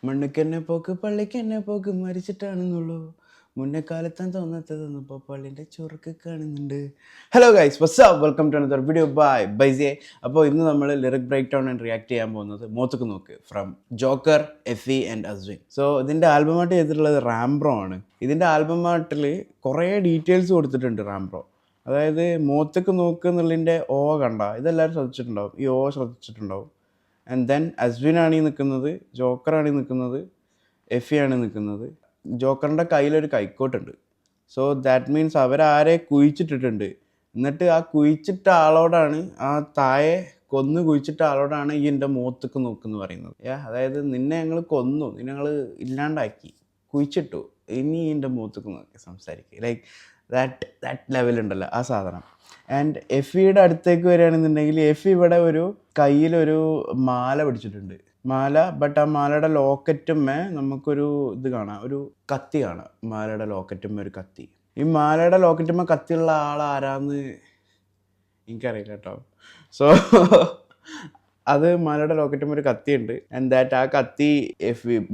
മണ്ണുക്കെന്നെ പോക്ക് പള്ളിക്കെന്നെ പോക്ക് മരിച്ചിട്ടാണെന്നുള്ളൂ മുന്നേ കാലത്താൻ തോന്നാത്തതൊന്നും ഇപ്പോൾ പള്ളിൻ്റെ ചുറുക്ക് കാണുന്നുണ്ട്. Hello guys, what's up, welcome to another video by ബൈസിയെ. അപ്പോൾ ഇന്ന് നമ്മൾ lyric break down and react ചെയ്യാൻ പോകുന്നത് മോത്തക്ക് നോക്ക് ഫ്രം ജോക്കർ, എഫി ആൻഡ് അസ്വിൻ. സോ ഇതിൻ്റെ ആൽബമായിട്ട് ചെയ്തിട്ടുള്ളത് റാംബ്രോ ആണ്. ഇതിൻ്റെ ആൽബമാട്ടിൽ കുറേ ഡീറ്റെയിൽസ് കൊടുത്തിട്ടുണ്ട് റാംബ്രോ. അതായത് മോത്തക്ക് നോക്ക് എന്നുള്ളതിൻ്റെ ഓ കണ്ട ഇതെല്ലാവരും ശ്രദ്ധിച്ചിട്ടുണ്ടാവും, ഈ ഓ ശ്രദ്ധിച്ചിട്ടുണ്ടാവും. ആൻഡ് ദെൻ അസ്വിനാണ് ഈ നിൽക്കുന്നത്, ജോക്കറാണ് ഈ നിൽക്കുന്നത്, എഫിയാണ് നിൽക്കുന്നത്. ജോക്കറിൻ്റെ കയ്യിലൊരു കൈക്കോട്ടുണ്ട്. സോ ദാറ്റ് മീൻസ് അവരാരെ കുഴിച്ചിട്ടിട്ടുണ്ട്. എന്നിട്ട് ആ കുഴിച്ചിട്ട ആളോടാണ്, ആ താഴെ കൊന്ന് കുഴിച്ചിട്ട ആളോടാണ് ഈ എൻ്റെ മുഖത്തേക്ക് നോക്കുന്നു പറയുന്നത്. അതായത് നിന്നെ ഞങ്ങൾ കൊന്നു, നിന്നെ ഞങ്ങൾ ഇല്ലാണ്ടാക്കി, കുഴിച്ചിട്ടു, ഇനി എൻ്റെ മുഖത്തേക്ക് നോക്കി സംസാരിക്കുക. ലൈക്ക് ദാറ്റ് ലെവലുണ്ടല്ലോ ആ സാധനം. ആൻഡ് എഫിയുടെ അടുത്തേക്ക് വരികയാണെന്നുണ്ടെങ്കിൽ എഫി ഇവിടെ ഒരു കയ്യിലൊരു മാല പിടിച്ചിട്ടുണ്ട്. മാല, ബട്ട് ആ മാലയുടെ ലോക്കറ്റുമ്മേ നമുക്കൊരു ഇത് കാണാം, ഒരു കത്തി കാണാം. മാലയുടെ ലോക്കറ്റുമ്മേ ഒരു കത്തി. ഈ മാലയുടെ ലോക്കറ്റുമ്മേ കത്തിയുള്ള ആൾ ആരാന്ന് എനിക്കറിയില്ല കേട്ടോ. സോ അത് മാലയുടെ ലോക്കറ്റുമ്മേ ഒരു കത്തിയുണ്ട്. ആൻഡ് ദാറ്റ് ആ കത്തി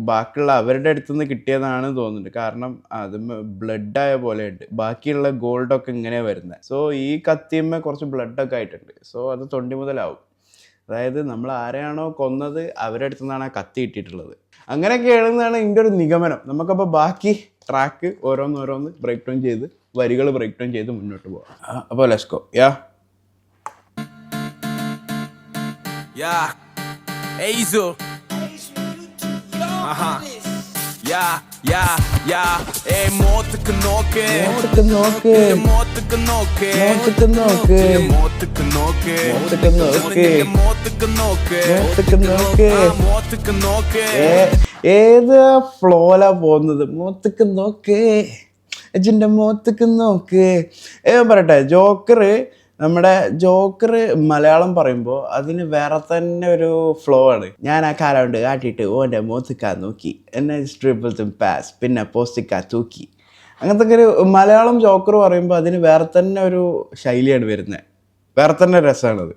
ബാക്കിയുള്ള അവരുടെ അടുത്ത് നിന്ന് കിട്ടിയതാണ് തോന്നുന്നുണ്ട്. കാരണം അത് ബ്ലഡായ പോലെ ഉണ്ട്. ബാക്കിയുള്ള ഗോൾഡൊക്കെ ഇങ്ങനെയാണ് വരുന്നത്. സോ ഈ കത്തിയമ്മ കുറച്ച് ബ്ലഡൊക്കെ ആയിട്ടുണ്ട്. സോ അത് തൊണ്ടി മുതലാവും. അതായത് നമ്മൾ ആരെയാണോ കൊന്നത് അവരുടെ അടുത്ത് നിന്നാണ് ആ കത്തി കിട്ടിയിട്ടുള്ളത്. അങ്ങനെയൊക്കെ എഴുതുന്നതാണ് ഇതിൻ്റെ ഒരു നിഗമനം. നമുക്കപ്പോൾ ബാക്കി ട്രാക്ക് ഓരോന്നോരോന്ന് ബ്രേക്ക് ഡൗൺ ചെയ്ത്, വരികൾ ബ്രേക്ക് ഡൗൺ ചെയ്ത് മുന്നോട്ട് പോകാം. അപ്പോൾ let's go. Yeah, Azu. Hey, motuk noke. മോത്തക്ക് നോക്ക്, Motuk noke. മോത്തക്ക് നോക്ക്, Motuk noke. മോത്തക്ക് നോക്ക്, Motuk noke. മോത്തക്ക് നോക്ക്. Motuk noke. ഏത് ഫ്ലോയിലാ പോകുന്നത്? മോത്തക്ക് നോക്ക്, അജിൻ്റെ മോത്തക്ക് നോക്ക്. പറയട്ടെ, നമ്മുടെ ജോക്കർ മലയാളം പറയുമ്പോൾ അതിന് വേറെ തന്നെ ഒരു ഫ്ലോ ആണ്. ഞാൻ ആ കാലുകൊണ്ട് കാട്ടിയിട്ട് ഓൻ്റെ മോത്തിക്കാ നോക്കി, എന്നെ സ്ട്രിപ്പിൾത്തും പാസ്, പിന്നെ പോസ്റ്റിക്കാ തൂക്കി. അങ്ങനത്തെ ഒരു മലയാളം ജോക്കർ പറയുമ്പോൾ അതിന് വേറെ തന്നെ ഒരു ശൈലിയാണ് വരുന്നത്. വേറെ തന്നെ രസമാണത്.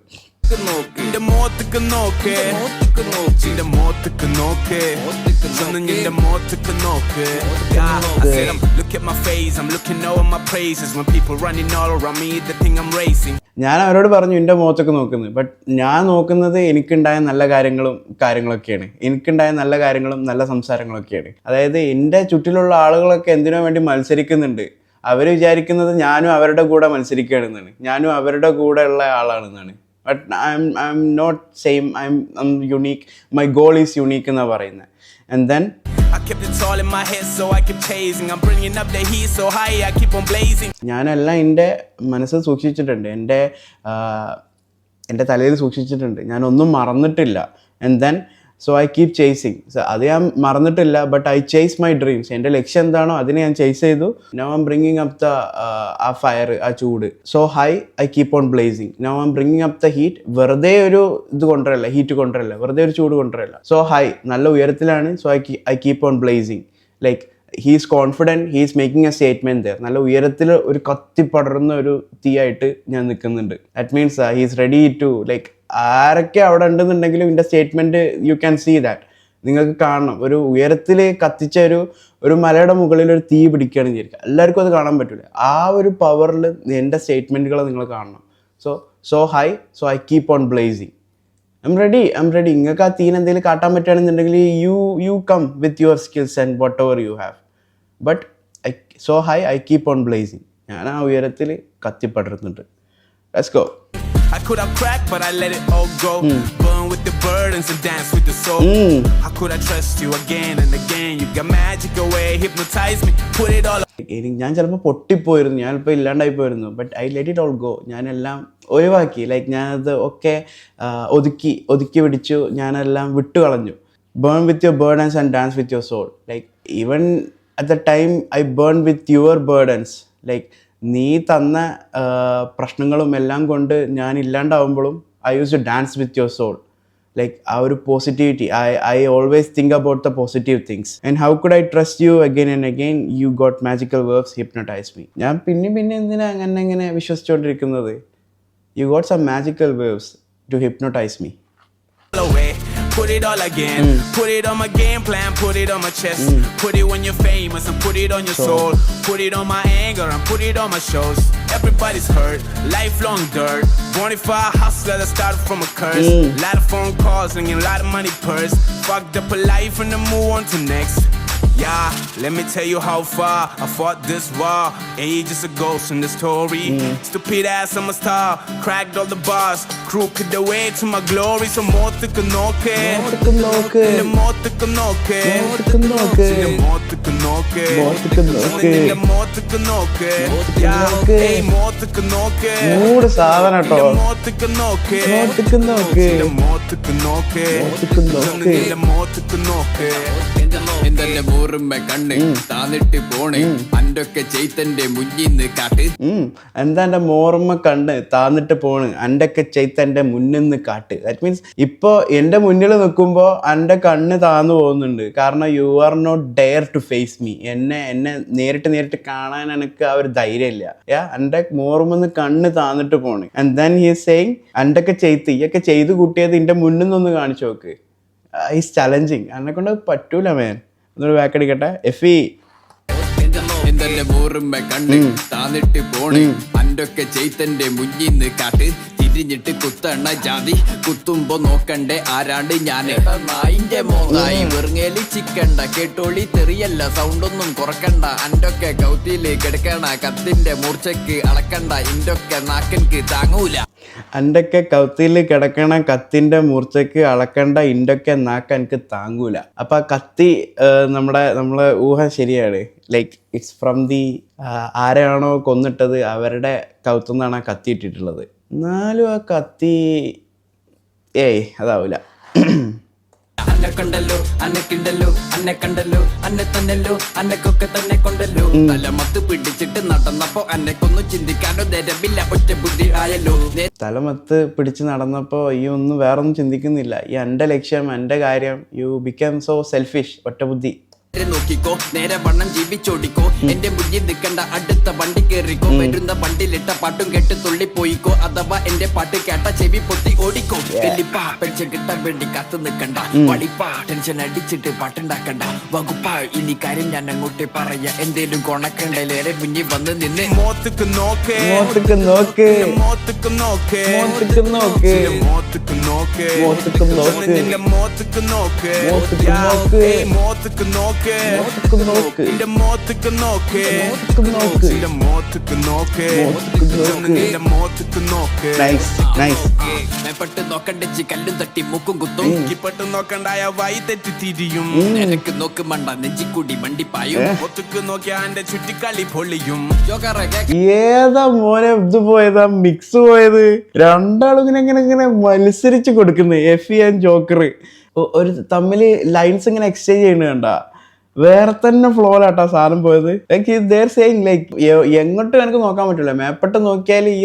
ഞാൻ അവരോട് പറഞ്ഞു എൻ്റെ മുഖത്തൊക്കെ നോക്കുന്നത്. ബട്ട് ഞാൻ നോക്കുന്നത് എനിക്കുണ്ടായ നല്ല കാര്യങ്ങളൊക്കെയാണ്. എനിക്കുണ്ടായ നല്ല കാര്യങ്ങളും നല്ല സംസാരങ്ങളൊക്കെയാണ്. അതായത് എൻ്റെ ചുറ്റിലുള്ള ആളുകളൊക്കെ എന്തിനോ വേണ്ടി മത്സരിക്കുന്നുണ്ട്. അവർ വിചാരിക്കുന്നത് ഞാനും അവരുടെ കൂടെ മത്സരിക്കുകയാണെന്നാണ്, ഞാനും അവരുടെ കൂടെ ഉള്ള ആളാണെന്നാണ്. But I'm not same, I'm unique, my goal is unique എന്നാണ് പറയുന്നത്. And then I kept it all in my head so I kept chasing. I'm bringing up the heat so high I keep on blazing. ഞാനെല്ലാം എൻ്റെ മനസ്സിൽ സൂക്ഷിച്ചിട്ടുണ്ട്, എൻ്റെ തലയിൽ സൂക്ഷിച്ചിട്ടുണ്ട്. ഞാനൊന്നും മറന്നിട്ടില്ല. And then so I keep chasing. അത് ഞാൻ മറന്നിട്ടില്ല, but I chase my dreams. എൻ്റെ ലക്ഷ്യം എന്താണോ അതിനെ ഞാൻ ചേസ് ചെയ്തു. Now I'm bringing up the ആ ഫയർ, ആ ചൂട്. So high I keep on blazing. Now I'm bringing up the heat. വെറുതെ ഒരു ഇത് കൊണ്ടുവരല്ല, ഹീറ്റ് കൊണ്ടുവരല്ല, വെറുതെ ഒരു ചൂട് കൊണ്ടുവരല്ല. സോ ഹൈ, നല്ല ഉയരത്തിലാണ്. So I keep on blazing. Like he's confident, he's making a statement there. നല്ല ഉയരത്തിൽ ഒരു കത്തിപ്പടർന്ന ഒരു തീയായിട്ട് ഞാൻ നിൽക്കുന്നുണ്ട്. That means he's ready to, like ആരൊക്കെ അവിടെ ഉണ്ടെന്നുണ്ടെങ്കിലും ഇതിൻ്റെ statement you can see that. നിങ്ങൾക്ക് കാണണം, ഒരു ഉയരത്തിൽ കത്തിച്ച ഒരു മലയുടെ മുകളിൽ ഒരു തീ പിടിക്കുകയാണെന്ന് വിചാരിക്കുക. എല്ലാവർക്കും അത് കാണാൻ പറ്റില്ല. ആ ഒരു പവറിൽ എൻ്റെ സ്റ്റേറ്റ്മെൻറ്റുകൾ നിങ്ങൾ കാണണം. So high, so I keep on blazing. I'm ready. നിങ്ങൾക്ക് ആ തീൻ എന്തെങ്കിലും കാട്ടാൻ പറ്റുകയാണെന്നുണ്ടെങ്കിൽ you come with your skills and whatever you have. But so high I keep on blazing. ഞാൻ ആ ഉയരത്തിൽ കത്തിപ്പടരുന്നുണ്ട്. Let's go. I could have cracked, but I let it all go. Burn with the burdens and dance with the soul. How could I trust you again and again? You got magic away, hypnotize me, put it all. ഞാൻ ചിലപ്പോൾ പൊട്ടിപ്പോയിരുന്നു, ഞാനിപ്പോൾ ഇല്ലാണ്ടായി പോയിരുന്നു. But I let it all go. ഞാനെല്ലാം ഒഴിവാക്കി. Like ഞാനത് ഒക്കെ ഒതുക്കി പിടിച്ചു. ഞാനെല്ലാം വിട്ടുകളഞ്ഞു. Burn with your burdens and dance with your soul. Like even at the time I burn with your burdens. Like നീ തന്ന പ്രശ്നങ്ങളും എല്ലാം കൊണ്ട് ഞാൻ ഇല്ലാണ്ടാവുമ്പോഴും I use to dance with your soul. Like ആ ഒരു positivity, I always think about the positive things. And how could I trust you again and again? You got magical verbs, hypnotize me. ഞാൻ പിന്നെ എന്തിനാ അങ്ങനെ വിശ്വസിച്ചുകൊണ്ടിരിക്കുന്നത്? You got some magical verbs to hypnotize me. put it all again. Put it on my game plan, put it on my chest. Put it when you're famous and put it on your soul. Put it on my anger and put it on my shows. Everybody's hurt, lifelong dirt. Bonafide hustler that started from a curse. Lot of phone calls and a lot of money purse. Fucked up a life and then move on to next. Yeah, let me tell you how far I fought this war. Ages a ghost in the story. Stupid ass, I'm a star. Cracked all the bars. Crooked the way to my glory. So more to knock it. More to knock it. More to knock it. More to knock it. More to knock it. More to knock it. More to knock it. Yeah, hey, more to knock it. മൂട് സാധനം കേട്ടോ. More to knock it. More to knock it. More to knock it. More to knock it. More to knock it. എന്തെന്റെ മൂറുമ്മ കണ്ണ് താന്നിട്ട് പോണേ അന്റൊക്കെ ചെയ്തന്റെ മുന്നിന്ന് കാട്ട്. എന്താ എൻ്റെ മോർമ്മ കണ്ണ് താന്നിട്ട് പോണ് അൻ്റെയൊക്കെ ചെയ്ത്തൻ്റെ മുന്നിന്ന് കാട്ട്. ദാറ്റ് മീൻസ് ഇപ്പോൾ എൻ്റെ മുന്നിൽ നിൽക്കുമ്പോൾ എൻ്റെ കണ്ണ് താന്നു പോകുന്നുണ്ട്. കാരണം you are not dare to face me. എന്നെ നേരിട്ട് കാണാൻ എനിക്ക് ആ ഒരു ധൈര്യമില്ല. എൻ്റെ മോർമ്മന്ന് കണ്ണ് താന്നിട്ട് പോണ്. And then he is saying അൻ്റെയൊക്കെ ചെയ്ത്ത് ഈയൊക്കെ ചെയ്ത് കൂട്ടിയത് എൻ്റെ മുന്നിൽ നിന്നൊന്ന് കാണിച്ചു നോക്ക്. Is challenging. എന്നെ കൊണ്ട് പറ്റൂല മേൻ. ഒന്നൊരു ബാക്കടിക്കട്ടെ. എഫി എന്തെന്റെ മൂറുമ്മ കണ്ണ് താന്നിട്ട് പോണേ അന്റൊക്കെ ചെയ്തന്റെ മുന്നിന്ന് കാട്ട്. തിരിഞ്ഞിട്ട് കുത്തണ ജാതി കുത്തുമ്പോ നോക്കണ്ടേ ആരാണ്ട് ഞാന്. നായിന്റെ മോങ്ങായി വെറുങ്ങേലി ചിക്കണ്ട കേട്ടോളി തെറിയല്ല സൗണ്ടൊന്നും കുറക്കണ്ട. അന്റൊക്കെ കൗത്തിയില് കിടക്കണ കത്തിന്റെ മൂർച്ചക്ക് അളക്കണ്ട. ഇന്റൊക്കെ നാക്കൻക്ക് താങ്ങൂല. അൻ്റെയൊക്കെ കത്തിയിൽ കിടക്കണ കത്തിൻ്റെ മൂർച്ചയ്ക്ക് അളക്കണ്ട. ഇൻ്റൊക്കെ നാക്ക് എനിക്ക് താങ്ങൂല. അപ്പം ആ കത്തി നമ്മളെ ഊഹം ശരിയാണ്. ലൈക്ക് ഇറ്റ്സ് ഫ്രം ദി ആരെയാണോ കൊന്നിട്ടത് അവരുടെ കൗത്തുനിന്നാണ് ആ കത്തി ഇട്ടിട്ടുള്ളത്. എന്നാലും ആ കത്തി അതാവൂല. അന്നെ കണ്ടല്ലോ അന്നക്കിണ്ടല്ലോ അന്നെ കണ്ടല്ലോ അന്നെ തന്നല്ലോ അന്നക്കൊക്കെ തന്നെ കൊണ്ടല്ലോ. തലമത്ത് പിടിച്ചിട്ട് നടന്നപ്പോ അന്നക്കൊന്നും ചിന്തിക്കാനോ നേരമില്ല. ഒറ്റ ബുദ്ധി ആയല്ലോ. തലമത്ത് പിടിച്ച് നടന്നപ്പോൾ ഈ ഒന്നും വേറൊന്നും ചിന്തിക്കുന്നില്ല. ഈ എൻ്റെ ലക്ഷ്യം എൻ്റെ കാര്യം. You become so selfish. ഒറ്റ ബുദ്ധി. നോക്കിക്കോ നേരെ വണ്ണം ജീവിച്ചോടിക്കോ. എന്റെ മുന്നിൽ നിൽക്കണ്ട അടുത്ത വണ്ടി കേറിക്കോ. വരുന്ന വണ്ടിയിലിട്ട പാട്ടും കേട്ട് തുള്ളിപ്പോയിക്കോ. അഥവാ എന്റെ പാട്ട് കേട്ട ചെവി പൊട്ടി ഓടിക്കോ. വെള്ളിപ്പാ പെൻഷൻ കിട്ടാൻ വേണ്ടി കാത്തു നിൽക്കണ്ട. വളിപ്പാ ടെൻഷൻ അടിച്ചിട്ട് പാട്ടുണ്ടാക്കണ്ട. വകുപ്പാ ഇനി കാര്യം ഞാൻ അങ്ങോട്ട് പറയാ. എന്തേലും കൊണക്കണ്ടേലേറെ മുന്നിൽ വന്ന് നിന്ന് മോത്തുക്ക് നോക്ക് മോത്തുക്ക് നോക്ക് മോത്തുക്ക് നോക്ക് മോത്തുക്ക് നോക്ക് മോത്തുക്ക് നോക്ക് മോത്തുക്ക് നോക്ക് നിന്റെ മോത്തുക്ക് നോക്ക് മോത്തുക്ക് നോക്ക് മോത്തുക്ക് നോക്ക് മോത്തുക്ക് നോക്ക് നിന്റെ മോത്തുക്ക് നോക്ക് മോത്തുക്ക് നോക്ക് നിന്റെ മോത്തുക്ക് നോക്ക് നിന്റെ മോത്തുക്ക് നോക്ക്. Nice nice. മേപ്പെട്ട് നോക്കണ്ടച്ച് കല്ലും തട്ടി മൂക്കും കുത്തും. ഇപ്പട്ട് നോക്കണ്ടായ വൈ തെറ്റി തിരിയും. എനക്ക് നോക്ക് മണ്ട നെഞ്ചിക്കൂടി വണ്ടിപ്പായും. മോത്തുക്ക് നോക്കിയ എന്റെ ചുറ്റിക്കളി പൊളിയും. ജോക്കറ ഏതാ മോനെ ഇത് പോയതാ മിക്സ് പോയത്? രണ്ടാളും ഇങ്ങനെ മത്സരിച്ച് കൊടുക്കുന്നത്. എഫി ആൻഡ് ജോക്കർ ഒരു തമ്മിൽ ലൈൻസ് ഇങ്ങനെ എക്സ്ചേഞ്ച് ചെയ്യുന്നത് കണ്ട. വേറെ തന്നെ ഫ്ലോയിലാട്ടാ സാധനം പോയത്. ലൈക്ക് ദർ സെയിങ് ലൈക്ക് എങ്ങോട്ടും എനിക്ക് നോക്കാൻ പറ്റില്ല. മേപ്പെട്ട് നോക്കിയാൽ ഈ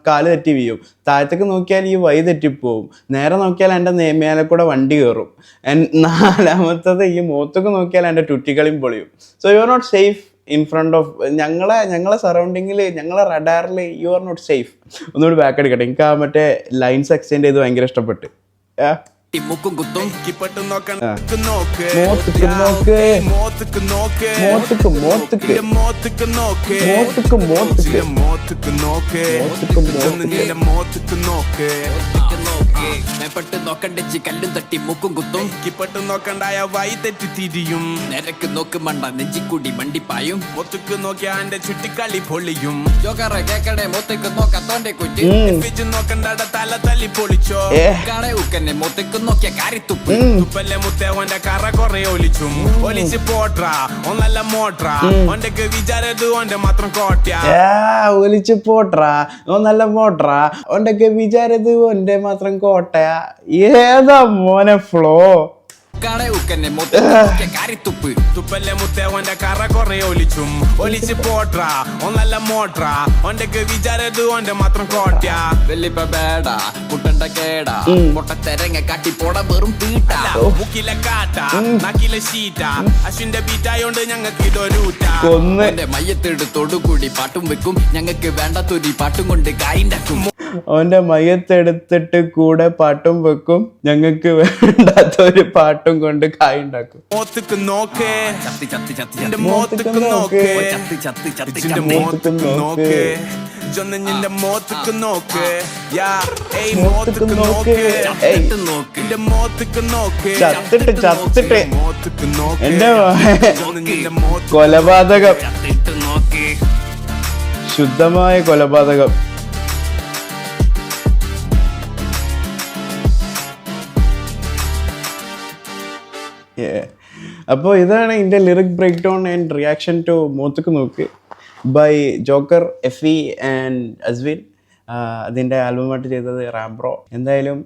കാല് തെറ്റി വീഴും. താഴത്തേക്ക് നോക്കിയാൽ ഈ വഴി തെറ്റിപ്പോവും. നേരെ നോക്കിയാൽ എൻ്റെ മേലെ കൂടെ വണ്ടി കയറും. നാലാമത്തത് ഈ മുഖത്തൊക്കെ നോക്കിയാൽ എൻ്റെ ചുറ്റിക്കളിയും പൊളിയും. So you are not safe in front of ഞങ്ങളെ സറൗണ്ടിങ്ങിൽ ഞങ്ങളെ റഡാറിൽ യു ആർ നോട്ട് സേഫ്. ഒന്നുകൂടി ബാക്ക് അടിക്കട്ടെ. എനിക്ക് ആ മറ്റേ ലൈൻസ് എക്സ്ചേഞ്ച് ചെയ്ത് ഭയങ്കര ഇഷ്ടപ്പെട്ട്. മൂക്കും കുത്തും. ഇപ്പട്ട് നോക്ക് നോക്ക് മോത്തുക്ക് നോക്ക് മോത്തുക്ക് നോക്ക് മോത്തുക്ക് മോത്തുക്ക് മോത്തുക്ക് നോക്ക് മോത്തുക്ക് മോത്തുക്ക് മോത്തുക്ക് നോക്ക് മോത്തുക്ക് മോത്തുക്ക് നിന്റെ മോത്തുക്ക് നോക്ക് മേപ്പെട്ട് നോക്കണ്ടച്ച് കല്ലും തട്ടി മൂക്കും കുത്തും. ഇപ്പട്ട് നോക്കണ്ടായ വൈ തെറ്റി തിരിയും. നിരക്ക് നോക്ക് മണ്ട നെഞ്ചിക്കൂടി വണ്ടിപ്പായും. മോത്തുക്ക് നോക്കിയ എന്റെ ചുറ്റിക്കളി പൊളിയും. ജോക്കറ കേക്കടെ മൂത്തേക്ക് നോക്കാത്തോന്റെ കുറ്റി. എഫിജ് നോക്കണ്ട തല തല്ലി പൊളിച്ചോ. കാണേ ഉക്കന്നെ മൂത്തേക്ക് നോക്കിയ കാരിത്തുപ്പ്. തുപ്പല്ലേ മുത്തേ ഓന്റെ കറ കൊറേ ഒലിച്ചും. ഒലിച്ച് പോട്രാ ഒന്നല്ല മോട്രാ. ഓന്റെക്ക് വിചാരത് ഓന്റെ മാത്രം കോട്ടയാ. ഒലിച്ച് പോട്രാ ഓ നല്ല മോട്രാ. ഓണ്ടൊക്കെ വിചാരത് ഓന്റെ മാത്രം കോട്ടയാ. ഏതാ മോനെ ഫ്ലോ? കാണേ ഉക്കന്നെ മൂത്തേക്ക് നോക്കിയ കാരിത്തുപ്പ്. തുപ്പല്ലേ മുത്തേ ഓന്റെ കറ കൊറേ ഒലിച്ചും. ഒലിച്ച് പോട്രാ ഒന്നല്ല മോട്രാ. ഓന്റെക്ക് വിചാരത് ഓന്റെ മാത്രം കോട്ടയാ. വെള്ളിപ്പ ബേടാ മുട്ടണ്ട കേടാ. പൊട്ടത്തെരങ്ങ കാട്ടി പോട വെറും തീട്ട. മുക്കിലെ കാട്ട നക്കിലെ ഷീറ്റ. അശ്വിന്റെ ബീറ്റായോണ്ട് ഞങ്ങൾക്ക് ഇതൊരൂറ്റ. കൊന്ന് എന്റെ മയ്യത്തെടുത്തോടുകൂടി പാട്ടും വെക്കും. ഞങ്ങൾക്ക് വേണ്ടാത്തൊരു പാട്ടും കൊണ്ട് കായിണ്ടാക്കും. അവൻ്റെ മയത്തെടുത്തിട്ട് കൂടെ പാട്ടും വെക്കും, ഞങ്ങൾക്ക് വേണ്ടാത്ത ഒരു പാട്ടും കൊണ്ട് കായ് ഉണ്ടാക്കും. മോത്തക്ക് നോക്കേ ചത്തി ചത്തി ചത്തി നിന്റെ മോത്തക്ക് നോക്കേ ചത്തി ചത്തി ചത്തി നിന്റെ മോത്തക്ക് നോക്കേ ജൊന്ന് നിന്റെ മോത്തക്ക് നോക്കേ യാ ഏയ് മോത്തക്ക് നോക്കേ ചത്തിട്ട് നോക്ക് നിന്റെ മോത്തക്ക് നോക്കേ ചത്തിട്ട് മോത്തക്ക് നോക്കേ എന്റെ ജൊന്ന് നിന്റെ മോത്തക്ക് കൊലപാതകം, ചത്തിട്ട് നോക്ക്. ശുദ്ധമായ കൊലപാതകം. അപ്പോൾ ഇതാണ് ഇതിൻ്റെ lyric break down and reaction to മോത്തക്ക് നോക്ക് ബൈ ജോക്കർ, എഫി ആൻഡ് അസ്വിൻ. അതിൻ്റെ ആൽബമായിട്ട് ചെയ്തത് റാംബ്രോ. എന്തായാലും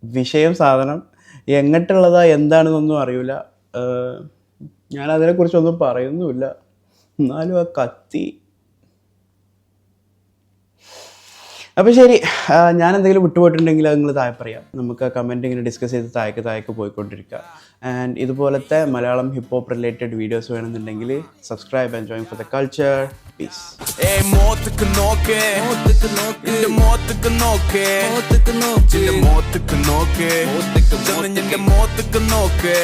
വിഷയം സാധനം എങ്ങോട്ടുള്ളതാ എന്താണെന്നൊന്നും അറിയില്ല. ഞാൻ അതിനെക്കുറിച്ചൊന്നും പറയുന്നുമില്ല. എന്നാലും ആ കത്തി. അപ്പോൾ ശരി, ഞാൻ എന്തെങ്കിലും വിട്ടുപോയിട്ടുണ്ടെങ്കിൽ അത് നിങ്ങൾ താഴെ പറയാം. നമുക്ക് കമൻറ്റ് ഇങ്ങനെ ഡിസ്കസ് ചെയ്ത് താഴേക്ക് പോയിക്കൊണ്ടിരിക്കുക. ആൻഡ് ഇതുപോലത്തെ Malayalam hip hop related videos വേണമെന്നുണ്ടെങ്കിൽ subscribe and join for the culture. Peace. ഏയ് മോത്തക്ക് നോക്കേ നിന്റെ മോത്തക്ക് നോക്കേ നിന്റെ മോത്തക്ക് നോക്കേ ജൊന്ന് നിന്റെ മോത്തക്ക് നോക്കേ